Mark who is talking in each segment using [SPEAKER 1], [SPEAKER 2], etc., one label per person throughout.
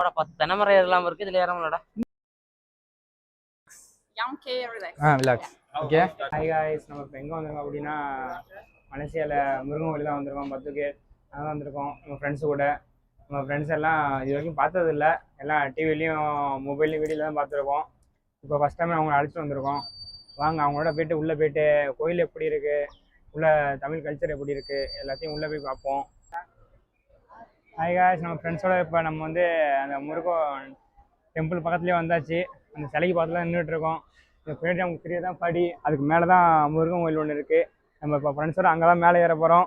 [SPEAKER 1] 10 தென்னை மரம் ஏறலாம் இருக்கு. இதுல ஏறலாம்லடா.
[SPEAKER 2] ரிலாக்ஸ். ஓகே. ஹாய் காய்ஸ், நம்ம இப்போ எங்கே வந்திருக்கோம் அப்படின்னா மலேசியாவில் முருகன் கோயில் தான் வந்திருக்கோம். 10 பேர் அதான் வந்திருக்கோம் நம்ம ஃப்ரெண்ட்ஸு கூட. நம்ம ஃப்ரெண்ட்ஸ் எல்லாம் இது வரைக்கும் பார்த்ததில்ல, எல்லாம் டிவிலையும் மொபைல்லையும் வீடியோவில் தான் பார்த்துருக்கோம். இப்போ ஃபஸ்ட் டைம் அவங்கள அழைச்சிட்டு வந்திருக்கோம். வாங்க அவங்களோட போய்ட்டு உள்ளே போய்ட்டு கோயில் எப்படி இருக்குது, உள்ள தமிழ் கல்ச்சர் எப்படி இருக்குது, எல்லாத்தையும் உள்ளே போய் பார்ப்போம். ஹாய் காய்ஸ், நம்ம ஃப்ரெண்ட்ஸோட இப்போ நம்ம வந்து அந்த முருகன் டெம்பிள் பக்கத்துலேயே வந்தாச்சு. அந்த சிலைக்கு பக்கத்தில் நின்றுட்டு இருக்கோம். இந்த பின்னாடி நமக்கு தெரியதான் படி, அதுக்கு மேலே தான் முருகன் கோயில் ஒன்று இருக்குது. நம்ம இப்போ ஃப்ரெண்ட்ஸோட அங்கே தான் மேலே ஏற போகிறோம்.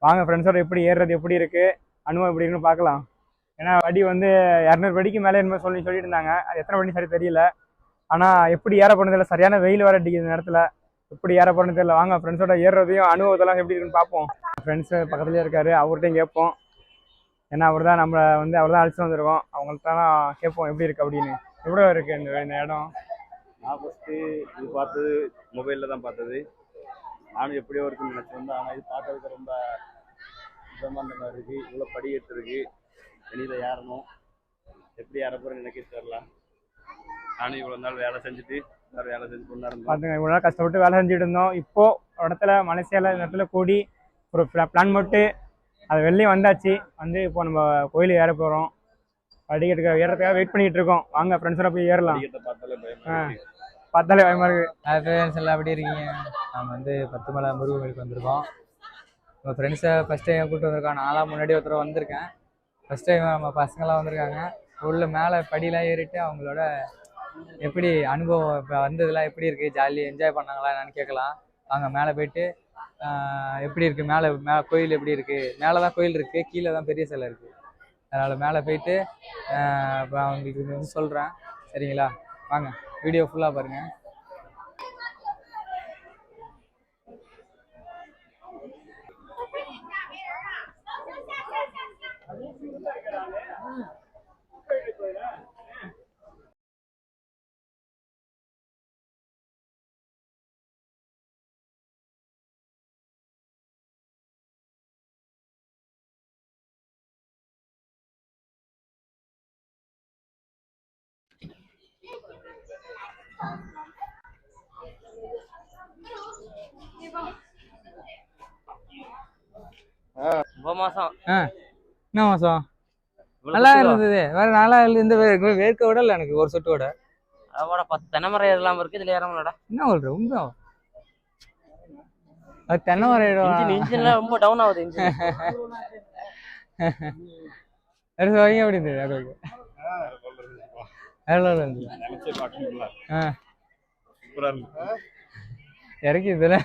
[SPEAKER 2] வாங்க ஃப்ரெண்ட்ஸோட எப்படி ஏறுறது, எப்படி இருக்குது, அனுபவம் எப்படி இருக்குன்னு பார்க்கலாம். ஏன்னா படி வந்து 200 படிக்கு மேலே என்ன சொல்லிட்டு இருந்தாங்க. அது எத்தனை படி சரி தெரியல. ஆனால் எப்படி ஏற போகிறது இல்லை, சரியான வெயில் வர அடிக்கிற நேரத்தில் எப்படி ஏற போகிறது தெரியல. வாங்க ஃப்ரெண்ட்ஸோட ஏறுறதையும் அனுபவத்தெல்லாம் எப்படி இருக்குன்னு பார்ப்போம். ஃப்ரெண்ட்ஸு பக்கத்துலேயே இருக்காரு, அவர்கிட்டையும் கேட்போம். ஏன்னா அவர் தான் நம்மளை வந்து அவர் தான் அழைச்சிட்டு வந்திருக்கோம். அவங்கள்ட்ட தான் கேட்போம் எப்படி இருக்குது அப்படின்னு. எவ்வளோ இருக்குது இந்த இடம்?
[SPEAKER 3] நான் ஃபஸ்ட்டு இது பார்த்தது மொபைலில் தான் பார்த்தது. நானும் எப்படியோ இருக்குன்னு நினச்சி வந்தேன். ஆனால் இது பார்க்கறதுக்கு ரொம்ப பிரம்மாண்டமாக இருக்குது. இவ்வளோ படிக்கட்டு இருக்குது, வெளியில் ஏறணும். எப்படி ஏற போகிறேன்னு எனக்கே தெரியல. நானும் இவ்வளோ நாள் வேலை செஞ்சுட்டு வேலை செஞ்சு கொண்டு இருந்தோம்.
[SPEAKER 2] பார்த்துங்க, இவ்வளோ நாள் கஷ்டப்பட்டு வேலை செஞ்சுட்டு இருந்தோம். இப்போது இடத்துல மலேசியாவில் இந்த இடத்துல கூடி ஒரு பிளான் போட்டு அது வெளியே வந்தாச்சு. வந்து இப்போ நம்ம கோயில் ஏற போகிறோம். படிக்கட்டுக்கு ஏறதுக்காக வெயிட் பண்ணிகிட்டு இருக்கோம். வாங்க ஃப்ரெண்ட்ஸோட போய் ஏறலாம். பார்த்தாலே பயமாக இருக்குது.
[SPEAKER 4] ஃப்ரெண்ட்ஸ் எல்லாம் எப்படி இருக்கீங்க? நம்ம வந்து 10 மலை முருகன் கோயிலுக்கு வந்திருக்கோம். நம்ம ஃப்ரெண்ட்ஸை ஃபஸ்ட் டைம் கூப்பிட்டு வந்திருக்கோம். நான்லாம் முன்னாடி ஒருத்தர் வந்திருக்கேன். ஃபஸ்ட் டைம் நம்ம பசங்களாம் வந்திருக்காங்க. உள்ள மேலே படியெலாம் ஏறிட்டு அவங்களோட எப்படி அனுபவம் இப்போ வந்ததெல்லாம் எப்படி இருக்குது, ஜாலியாக என்ஜாய் பண்ணாங்களா என்னன்னு கேட்கலாம். வாங்க மேலே போயிட்டு எப்படி இருக்குது, மேலே கோயில் எப்படி இருக்குது. மேலே தான் கோயில் இருக்குது, கீழே தான் பெரிய சிலை இருக்குது. அதனால் மேலே போயிட்டு இப்போ அவங்களுக்கு வந்து சொல்கிறேன், சரிங்களா? வாங்க வீடியோ ஃபுல்லாக பாருங்கள். என்ன மாசம் நல்லா இருந்தது. வேற நல்லா இந்த வேர்க்க விட இல்லை எனக்கு ஒரு சொட்டு விட.
[SPEAKER 1] அதோட 10 தென்னை மரம் ஏறலாம் இருக்கு. இதுல ஏறலாம்லடா.
[SPEAKER 4] என்ன சொல்ற உண்மை? அது தென்னை மரம்
[SPEAKER 1] இன்ஜின்லாம் ரொம்ப டவுன் ஆகுது. இன்ஜின்
[SPEAKER 4] எப்படி இருந்தது? இறக்கி இதுல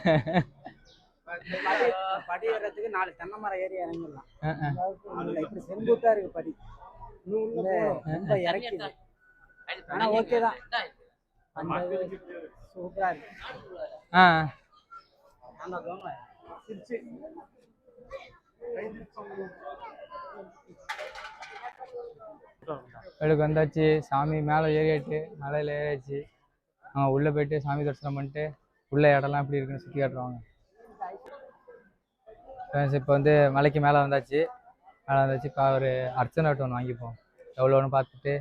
[SPEAKER 5] படி ஏறதுக்கு 4 தென்னை மரம் ஏறி இறங்கிடலாம். இப்படி செங்குத்தா இருக்கு படி, ரொம்ப இறக்கிது. ஆனா ஓகே தான், சூப்பரா இருக்கு.
[SPEAKER 4] வீட்டுக்கு வந்தாச்சு. சாமி மேலே ஏறியாச்சு, மலையில் ஏறியாச்சு. உள்ளே போயிட்டு சாமி தரிசனம் பண்ணிட்டு உள்ள இடம்லாம் எப்படி இருக்குன்னு சுற்றி காட்டுறாங்க. இப்போ வந்து மலைக்கு மேலே வந்தாச்சு. இப்போ ஒரு அர்ச்சனை வட்டு ஒன்று வாங்கிப்போம். எவ்வளோன்னு பார்த்துட்டு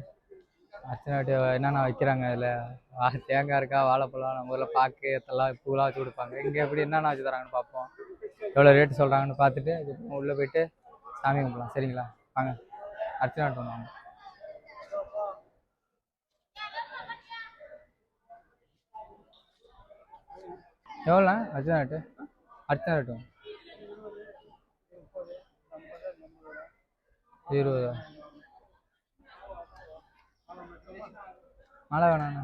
[SPEAKER 4] அர்ச்சனை வட்டு என்னென்ன வைக்கிறாங்க. அதில் தேங்காய் இருக்கா, வாழைப்பழம், நம்ம ஊரில் பாக்கு இதெல்லாம் பூலாம் வச்சு கொடுப்பாங்க. இங்கே எப்படி என்னென்ன வச்சு தராங்கன்னு பார்ப்போம். எவ்வளோ ரேட்டு சொல்கிறாங்கன்னு பார்த்துட்டு அதுக்கப்புறம் உள்ளே போயிட்டு சாமி கும்பிடலாம், சரிங்களா? வாங்க அர்ச்சனை வட்டு ஒன்று வாங்க. எவ்வளோ அர்ச்சனை வட்டு? அர்ச்சனை வட்டு 20. மாலை வேணாண்ணா.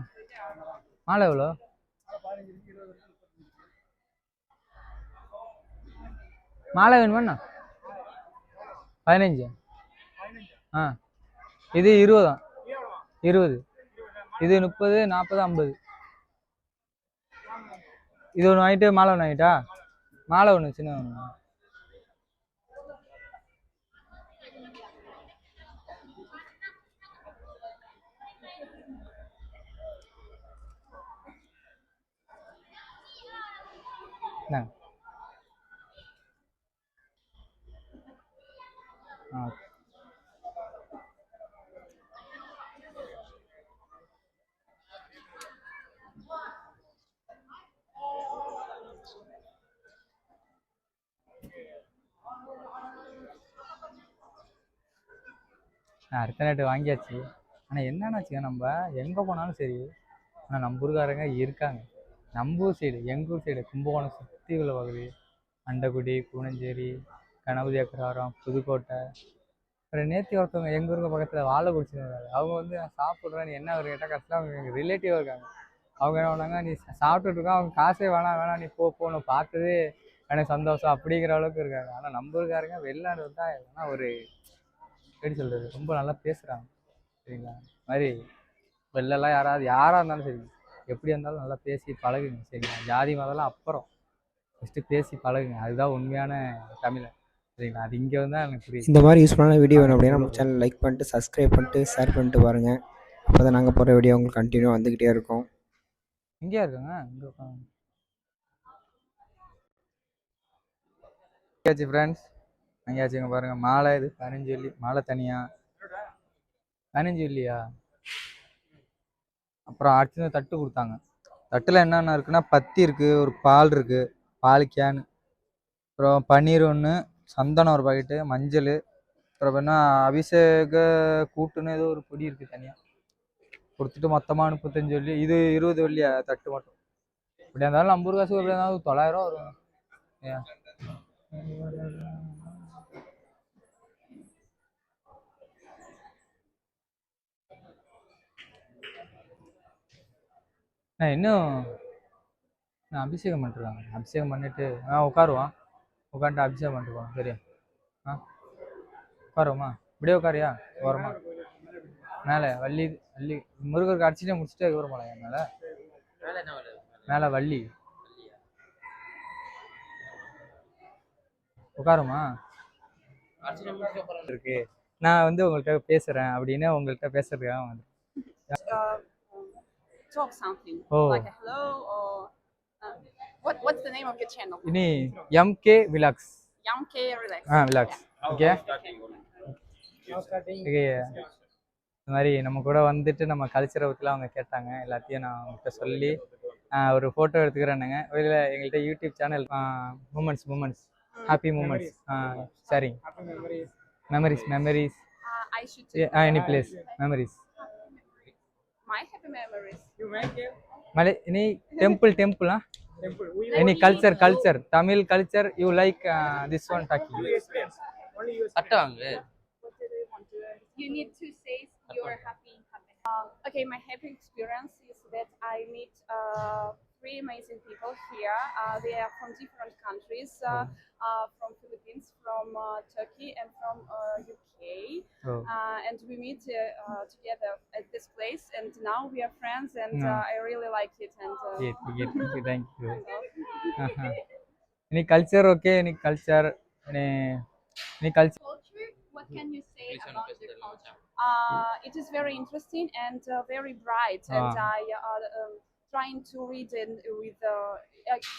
[SPEAKER 4] மாலை எவ்வளோ? மாலை வேணுமாண்ணா? 15. இது 20 தான். 20. இது 30, 40, 50. இது ஒன்று வாங்கிட்டு மாலை ஒன்று வாங்கிட்டா? மாலை ஒன்று சின்ன ஒன்று. அடுத்த நைட்டு வாங்கியாச்சு. ஆனால் என்னன்னு வச்சுக்க, நம்ம எங்கே போனாலும் சரி, ஆனால் நம்ம ஊருக்காரங்க இருக்காங்க. நம்ம ஊர் சைடு, எங்கள் ஊர் சைடு கும்பகோணம் சுற்றி உள்ள பகுதி, அண்டக்குடி, கூனஞ்சேரி, கணபதி அக்ரஹாரம், புதுக்கோட்டை. அப்புறம் நேற்று ஒருத்தவங்க எங்கள் ஊருக்கு பக்கத்தில் வாழைக்குறிச்சி இருக்காங்க. அவங்க வந்து நான் சாப்பிட்றேன், நீ என்ன ஒரு கேட்டால் கஷ்டம். அவங்க எங்கள் ரிலேட்டிவாக இருக்காங்க. அவங்க என்ன பண்ணாங்க, நீ சாப்பிட்டுட்டு இருக்கா, அவங்க காசே வேணாம் நீ போகணும், பார்த்ததே எனக்கு சந்தோஷம் அப்படிங்கிற அளவுக்கு இருக்காங்க. ஆனால் நம்ம ஊருக்காரங்க வெளிநாடு வந்தால் ஆனால் ஒரு எப்படி சொல்கிறது, ரொம்ப நல்லா பேசுகிறாங்க. சரிங்களா? இது மாதிரி வெளிலலாம் யாராக இருந்தாலும் சரி, எப்படி இருந்தாலும் நல்லா பேசி பழகுங்க. சரிங்களா? ஜாதி மதம்லாம் அப்புறம், ஃபஸ்ட்டு பேசி பழகுங்க. அதுதான் உண்மையான தமிழன். சரிங்களா? அது இங்கே வந்து எனக்கு புரியுது.
[SPEAKER 6] இந்த மாதிரி யூஸ்ஃபுல்லான வீடியோ வேணும் அப்படின்னா நம்ம சேனல் லைக் பண்ணிட்டு சப்ஸ்கிரைப் பண்ணிட்டு ஷேர் பண்ணிட்டு பாருங்கள். அப்போ தான் நாங்கள் போகிற வீடியோ உங்களுக்கு கண்டினியூ வந்துக்கிட்டே இருக்கும்.
[SPEAKER 4] இங்கேயா இருக்காங்க? இங்கே உட்காந்து எங்கேயாச்சு ஃப்ரெண்ட்ஸ், எங்கேயாச்சும் இங்கே பாருங்கள். மாலை இது 15 வெள்ளி மாலை தனியாக 15 வெள்ளியா? அப்புறம் அடுத்து தட்டு கொடுத்தாங்க. தட்டில் என்னென்ன இருக்குன்னா, பத்தி இருக்குது, ஒரு பால் இருக்குது, பால் கேனு, அப்புறம் பன்னீர் ஒன்று, சந்தனம் ஒரு பாக்கெட்டு, மஞ்சள், அப்புறம் என்ன அபிஷேக கூட்டுன்னு ஏதோ ஒரு பொடி இருக்குது தனியாக கொடுத்துட்டு மொத்தமாக 35 வெள்ளி. இது 20 வெள்ளியா தட்டு மட்டும். இப்படியா இருந்தாலும் நம்ம ஊர் காசு எப்படியா இருந்தாலும் 900 வரும். ஏன் இன்னும் நான் அபிஷேகம் பண்ணிட்டுருக்காங்க. அபிஷேகம் பண்ணிட்டு உட்காருவான். உட்காந்துட்டு அபிஷேகம் பண்ணிட்டு போவான். சரியா? உட்காருவோமா? இப்படியே உட்காரியா? ஓரமா மேலே வள்ளி வள்ளி முருகருக்கு அடிச்சுட்டே முடிச்சுட்டு அதுக்கப்புறம் போலாம். மேலே மேலே வள்ளி உட்காருமா இருக்கு. நான் வந்து உங்கள்கிட்ட பேசுறேன் அப்படின்னு உங்கள்கிட்ட பேசுறதுக்காக வந்து
[SPEAKER 7] talk something
[SPEAKER 4] Oh.
[SPEAKER 7] like a hello or what's the name of your channel?
[SPEAKER 4] இனி MK vlogs.
[SPEAKER 7] Yamk Relax.
[SPEAKER 4] Vlogs. Okay okay. இந்த மாதிரி நம்ம கூட வந்துட்டு நம்ம கல்ச்சரை பற்றிலாம் அவங்க கேட்டாங்க. எல்லாத்தையும் நான் அவங்ககிட்ட சொல்லி ஒரு ஃபோட்டோ எடுத்துக்கிறேன்னுங்க. இல்லை எங்கள்கிட்ட YouTube channel moments happy moments சரிங்க. Memories
[SPEAKER 7] I should take
[SPEAKER 4] any place memories.
[SPEAKER 7] my happy memories.
[SPEAKER 2] You make
[SPEAKER 4] இனி temple
[SPEAKER 2] temple.
[SPEAKER 4] Any culture Tamil culture you like this one talking.
[SPEAKER 2] Only you experience.
[SPEAKER 1] சட்டை வாங்கு.
[SPEAKER 7] What do they want to learn? You need to say you're happy. Okay, my happy experience is that I meet 3 amazing people here. They are from different countries, from Philippines, from Turkey, and from UK.
[SPEAKER 4] Oh.
[SPEAKER 7] And we meet together at this place, and now we are friends, and I really like it. And
[SPEAKER 4] thank you. Any culture? Okay, any culture? Any culture?
[SPEAKER 7] Culture, what can you say about the culture? It is very interesting and very bright, and I trying to read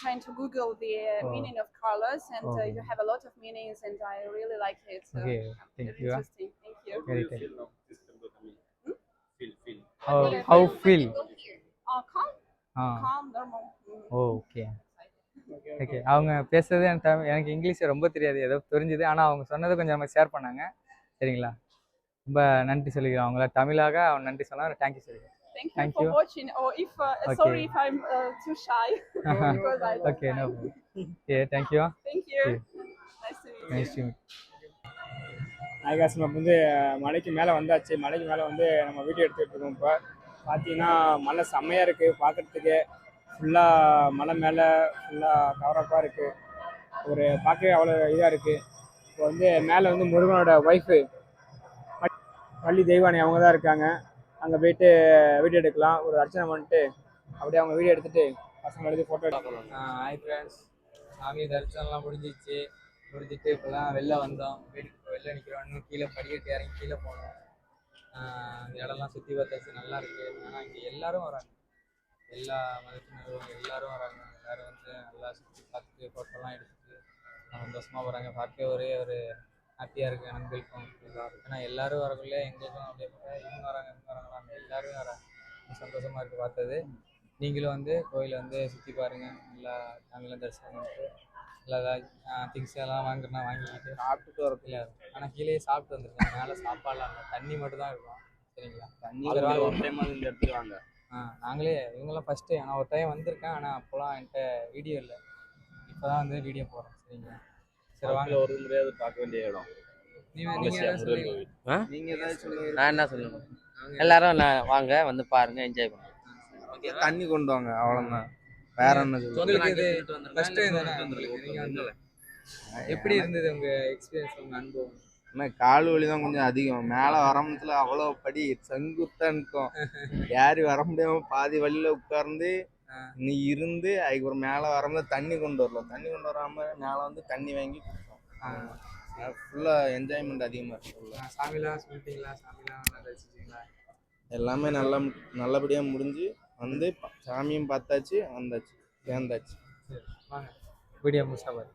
[SPEAKER 7] trying to Google the meaning of colors, and you have a lot of meanings, and I really like it.
[SPEAKER 4] Okay, thank
[SPEAKER 7] very
[SPEAKER 4] you.
[SPEAKER 7] interesting. Thank you.
[SPEAKER 4] Very thank you.
[SPEAKER 3] Feel.
[SPEAKER 4] How feel?
[SPEAKER 7] Calm, normal.
[SPEAKER 4] Okay okay. அவங்க பேசுறது எனக்கு English ரொம்ப தெரியாது, ஏதோ தெரிஞ்சுது. ஆனால் அவங்க சொன்னதை கொஞ்சம் நம்ம ஷேர் பண்ணாங்க. சரிங்களா? ரொம்ப நன்றி சொல்லிக்கிறோம். அவங்கள தமிழாக அவன் நன்றி சொன்னார். தேங்க்யூ சொல்லிக்கிறேன்.
[SPEAKER 7] Thank you for watching. Or if sorry if I'm too shy because I don't
[SPEAKER 4] Okay, no
[SPEAKER 7] mind.
[SPEAKER 4] problem. Yeah, thank you.
[SPEAKER 7] Thank you.
[SPEAKER 4] Yeah.
[SPEAKER 7] Nice to meet you.
[SPEAKER 4] Nice to meet you.
[SPEAKER 2] நாய்காஸ் நம்ம வந்து மலைக்கு மேலே வந்தாச்சு. மலைக்கு மேலே வந்து நம்ம video எடுத்துகிட்டு இருக்கோம். இப்போ பார்த்தீங்கன்னா மலை செம்மையாக இருக்குது பார்க்குறதுக்கு. ஃபுல்லாக மலை மேலே ஃபுல்லாக கவரப்பாக இருக்குது. ஒரு பார்க்கவே அவ்வளோ இதாக இருக்குது. இப்போ வந்து மேலே வந்து முருகனோட ஒய்ஃபு வள்ளி தெய்வானி அவங்க தான் இருக்காங்க. அங்கே போயிட்டு வீடியோ எடுக்கலாம். ஒரு அர்ச்சனை பண்ணிட்டு அப்படியே அவங்க வீடியோ எடுத்துகிட்டு பசங்களை எடுத்து ஃபோட்டோ எடுக்கலாம்.
[SPEAKER 4] ஹாய் ஃப்ரெண்ட்ஸ், சாமி தரிசனம்லாம் முடிஞ்சிச்சு. முடிஞ்சிட்டு இப்போலாம் வெளில வந்தோம். வீட்டுக்கு வெளில நிற்கிறோம். இன்னும் கீழே படிக்கட்டு இறங்கி கீழே போனோம். இந்த இடம்லாம் சுற்றி பார்த்தாச்சு, நல்லா இருக்குது. ஆனால் இங்கே எல்லோரும் வராங்க, எல்லா மதத்தினரும் எல்லோரும் வராங்க. எல்லோரும் வந்து நல்லா சுற்றி பார்த்துட்டு ஃபோட்டோலாம் எடுத்துட்டு சந்தோஷமாக போகிறாங்க. பார்க்க ஒரே ஒரு ஹாப்பியாக இருக்குது எங்களுக்கும். ஏன்னா எல்லோரும் வரக்குள்ளே எங்களுக்கும் அப்படியே இவங்க வராங்க எல்லோரும் வராங்க. சந்தோஷமாக இருக்குது பார்த்தது. நீங்களும் வந்து கோயிலை வந்து சுற்றி பாருங்கள். நல்லா தமிழை தரிசனம் பண்ணிட்டு இல்லை ஏதாவது திங்ஸ் எல்லாம் வாங்குறனா வாங்கிக்கிட்டு
[SPEAKER 8] சாப்பிட்டுட்டு வர
[SPEAKER 4] இல்லை ஆனால் கீழே சாப்பிட்டு வந்துருக்கேன். மேலே சாப்பாடுலாம் இல்லை, தண்ணி மட்டும் தான் இருக்கும். சரிங்களா?
[SPEAKER 8] தண்ணி
[SPEAKER 4] சரி, வாங்க.
[SPEAKER 3] ஒரு டைம் இந்த இடத்துக்கு வாங்க.
[SPEAKER 4] நாங்களே இவங்கெல்லாம் ஃபஸ்ட்டு நான் ஒரு டைம் வந்திருக்கேன், ஆனால் அப்போலாம் என்கிட்ட வீடியோ இல்லை. இப்போ தான் வந்து வீடியோ போடுறோம். சரிங்களா? சரி வாங்க.
[SPEAKER 3] வாழ்க்கையில ஒரு முறையாவது பார்க்க வேண்டிய இடம்
[SPEAKER 4] நீங்கள்
[SPEAKER 3] மலேசியா
[SPEAKER 4] ஏதாவது
[SPEAKER 3] முருகன்
[SPEAKER 4] சொல்லுங்க.
[SPEAKER 3] கோவில்.
[SPEAKER 8] நீங்க ஏதாவது சொல்லுங்க.
[SPEAKER 1] நான் என்ன சொல்லணும், எல்லாரும் வாங்க வந்து பாருங்க, என்ஜாய் பண்ணுங்க.
[SPEAKER 8] தண்ணி கொண்டு வாங்க, அவ்வளவுதான். வேற என்ன சொல்லுங்க.
[SPEAKER 4] உங்களுக்கு இது ஃபர்ஸ்ட் டைம் தானே நீங்க வந்து எப்படி இருந்தது உங்க எக்ஸ்பீரியன்ஸ், உங்க அனுபவம்?
[SPEAKER 8] ஆனா கால் வலி தான் கொஞ்சம் அதிகம். மேல வரம்பத்துல அவ்வளவு படி செங்குத்தா நிற்கும். ஏறி வர முடியாம பாதி வழியில உட்கார்ந்து நீ இருந்து அதுக்கப்புறம் மேல வரும்போது தண்ணி கொண்டு வரலாம். தண்ணி கொண்டு வராம மேல வந்து தண்ணி வாங்கி குடிச்சோம். ஃபுல்லா என்ஜாய்மெண்ட் அதிகமா இருக்கு.
[SPEAKER 4] சாமிலாம் சொல்லிட்டீங்களா? சாமிலாம் நல்லா ரசிச்சிங்களா?
[SPEAKER 8] எல்லாமே நல்லபடியா முடிஞ்சு வந்து சாமியும் பார்த்தாச்சு, வந்தாச்சு, சேர்ந்தாச்சு.
[SPEAKER 4] சரி வாங்க, வீடியோ முடிச்சா பாரு.